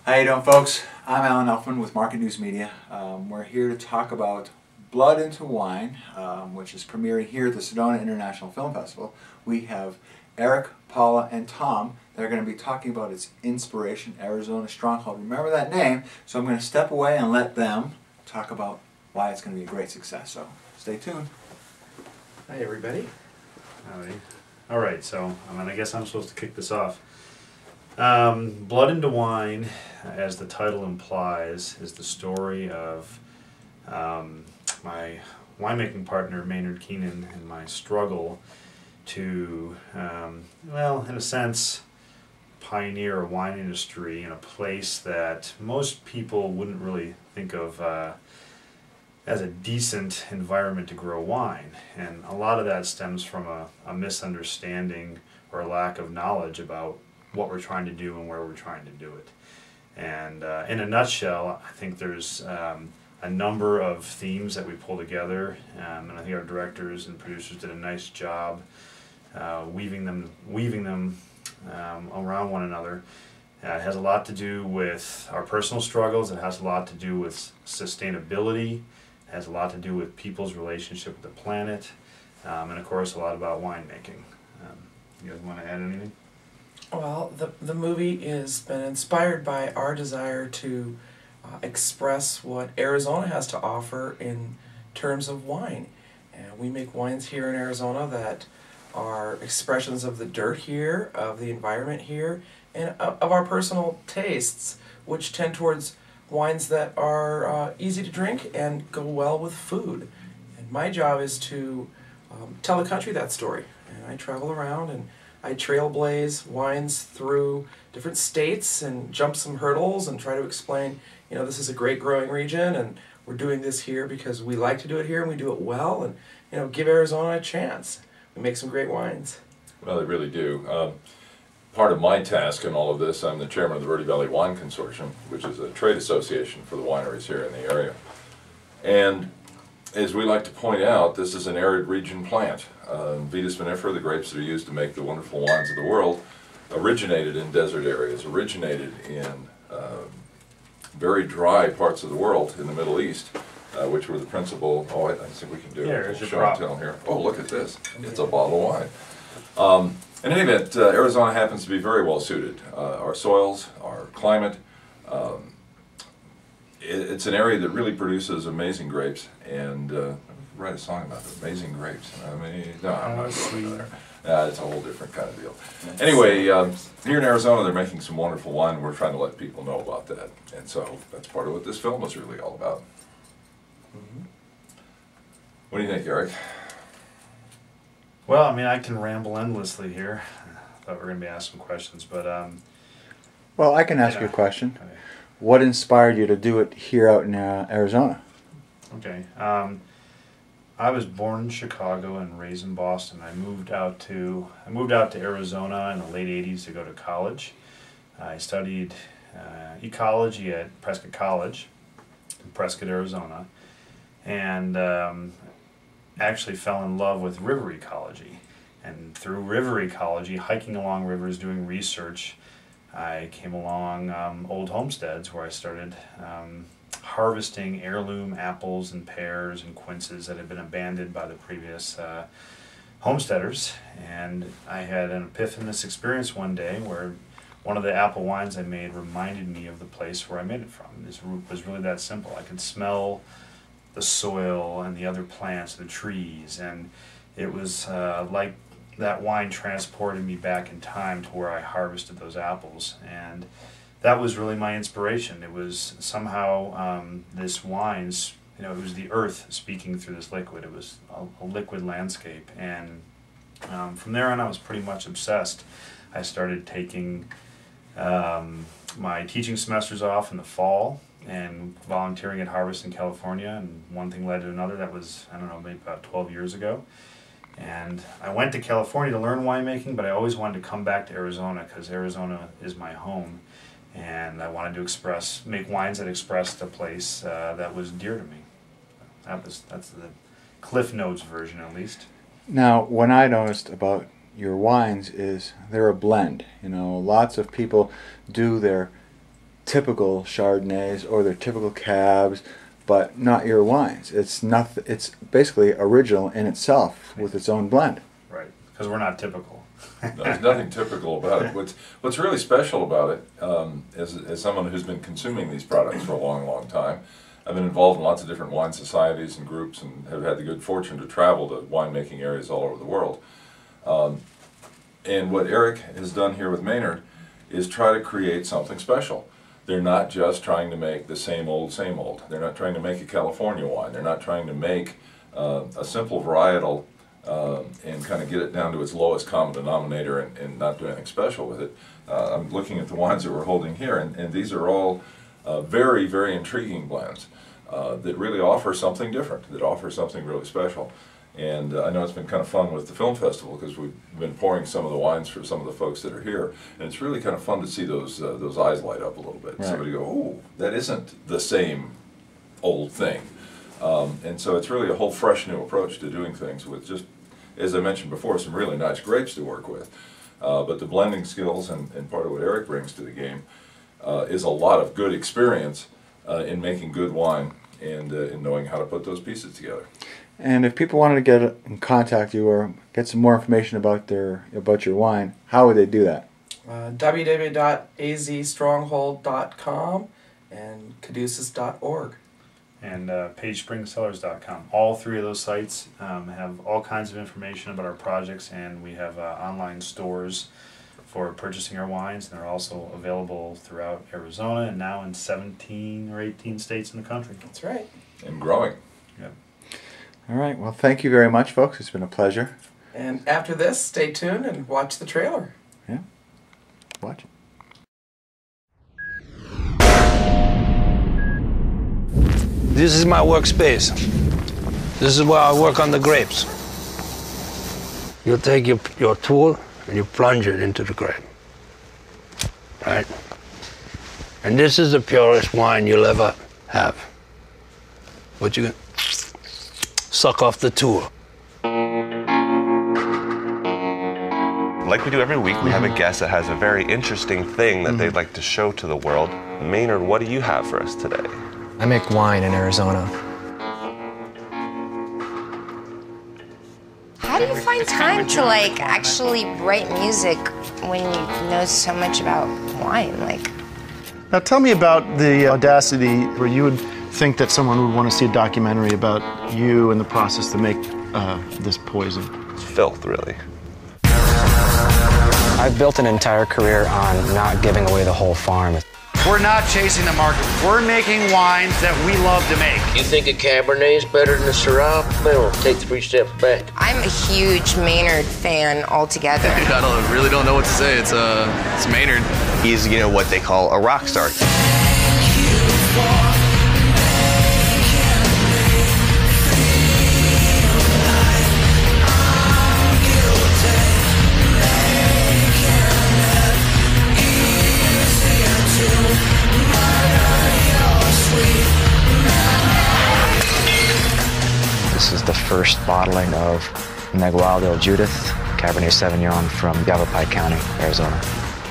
How you doing, folks? I'm Alan Elfman with Market News Media. We're here to talk about Blood into Wine, which is premiering here at the Sedona International Film Festival. We have Eric, Paula, and Tom. They're going to be talking about its inspiration, Arizona Stronghold. Remember that name, so I'm going to step away and let them talk about why it's going to be a great success. So stay tuned. Hi, everybody. Howdy. All right, so I guess I'm supposed to kick this off. Blood into Wine, as the title implies, is the story of my winemaking partner Maynard Keenan and my struggle to, well, in a sense, pioneer a wine industry in a place that most people wouldn't really think of as a decent environment to grow wine. And a lot of that stems from a misunderstanding or a lack of knowledge about what we're trying to do and where we're trying to do it. And in a nutshell, I think there's a number of themes that we pull together, and I think our directors and producers did a nice job weaving them around one another. It has a lot to do with our personal struggles. It has a lot to do with sustainability. It has a lot to do with people's relationship with the planet, and of course a lot about winemaking. You guys want to add anything? Well, the movie has been inspired by our desire to express what Arizona has to offer in terms of wine. And we make wines here in Arizona that are expressions of the dirt here, of the environment here, and of our personal tastes, which tend towards wines that are easy to drink and go well with food. And my job is to tell the country that story. And I travel around and I trailblaze wines through different states and jump some hurdles and try to explain, you know, this is a great growing region and we're doing this here because we like to do it here and we do it well, and, you know, give Arizona a chance. We make some great wines. Well, they really do. Part of my task in all of this, I'm the chairman of the Verde Valley Wine Consortium, which is a trade association for the wineries here in the area. And as we like to point out, this is an arid region plant. Vitis vinifera, the grapes that are used to make the wonderful wines of the world, originated in desert areas, originated in very dry parts of the world in the Middle East, which were the principal. Oh, I think we can do a show and tell here. Oh, look at this. It's a bottle of wine. In any event, Arizona happens to be very well suited. Our soils, our climate, it's an area that really produces amazing grapes, and write a song about it, amazing grapes. I mean, no, I'm not going there. It's a whole different kind of deal. Anyway, here in Arizona, they're making some wonderful wine, and we're trying to let people know about that. And so that's part of what this film is really all about. What do you think, Eric? Well, I mean, I can ramble endlessly here. I thought we were going to be asking questions, but Well, I can ask you a question. Okay. What inspired you to do it here out in Arizona? Okay. I was born in Chicago and raised in Boston. I moved out to Arizona in the late '80s to go to college. I studied ecology at Prescott College in Prescott, Arizona, and actually fell in love with river ecology. And through river ecology, hiking along rivers, doing research, I came along old homesteads where I started harvesting heirloom apples and pears and quinces that had been abandoned by the previous homesteaders. And I had an epiphanous experience one day where one of the apple wines I made reminded me of the place where I made it from. This was really that simple. I could smell the soil and the other plants, the trees, and it was like that wine transported me back in time to where I harvested those apples, and that was really my inspiration. It was somehow this wine's, you know, it was the earth speaking through this liquid. It was a liquid landscape, and from there on I was pretty much obsessed. I started taking my teaching semesters off in the fall and volunteering at Harvest in California, and one thing led to another. That was, I don't know, maybe about 12 years ago. And I went to California to learn winemaking, but I always wanted to come back to Arizona because Arizona is my home, and I wanted to make wines that expressed a place that was dear to me. That's the Cliff Notes version, at least. Now, what I noticed about your wines is they're a blend. You know, lots of people do their typical Chardonnays or their typical cabs, but not your wines. It's not. It's basically original in itself with its own blend. Right, because we're not typical. There's nothing typical about it. What's really special about it, as someone who's been consuming these products for a long, long time, I've been involved in lots of different wine societies and groups, and have had the good fortune to travel to winemaking areas all over the world. And what Eric has done here with Maynard is try to create something special. They're not just trying to make the same old, same old. They're not trying to make a California wine. They're not trying to make a simple varietal and kind of get it down to its lowest common denominator and not do anything special with it. I'm looking at the wines that we're holding here, and these are all very, very intriguing blends that really offer something different, that offer something really special. And I know it's been kind of fun with the film festival because we've been pouring some of the wines for some of the folks that are here, and it's really kind of fun to see those eyes light up a little bit. Right. Somebody go, oh, that isn't the same old thing. And so it's really a whole fresh new approach to doing things with, just, as I mentioned before, some really nice grapes to work with. But the blending skills and part of what Eric brings to the game is a lot of good experience in making good wine and in knowing how to put those pieces together. And if people wanted to get in contact you or get some more information about your wine, how would they do that? www.azstronghold.com and caduceus.org. And PageSpringCellars.com. All three of those sites have all kinds of information about our projects, and we have online stores for purchasing our wines, and they're also available throughout Arizona and now in 17 or 18 states in the country. That's right. And growing. Yep. All right. Well, thank you very much, folks. It's been a pleasure. And after this, stay tuned and watch the trailer. Yeah. Watch it. This is my workspace. This is where I work on the grapes. You'll take your tool and you plunge it into the grape. Right? And this is the purest wine you'll ever have. What you can suck off the tool. Like we do every week, we have a guest that has a very interesting thing that they'd like to show to the world. Maynard, what do you have for us today? I make wine in Arizona. How do you find time to actually write music when you know so much about wine? Now tell me about the audacity where you would think that someone would want to see a documentary about you and the process to make this poison. It's filth, really. I've built an entire career on not giving away the whole farm. We're not chasing the market. We're making wines that we love to make. You think a Cabernet is better than a Syrah? Well, take 3 steps back. I'm a huge Maynard fan altogether. I really don't know what to say. It's Maynard. He's, what they call a rock star. This is the first bottling of Megual del Judith, Cabernet Sauvignon from Yavapai County, Arizona.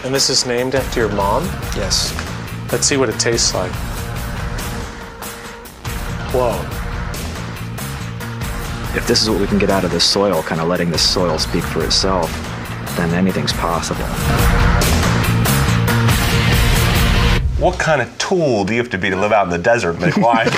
And this is named after your mom? Yes. Let's see what it tastes like. Whoa. If this is what we can get out of the soil, kind of letting the soil speak for itself, then anything's possible. What kind of tool do you have to be to live out in the desert and make wine?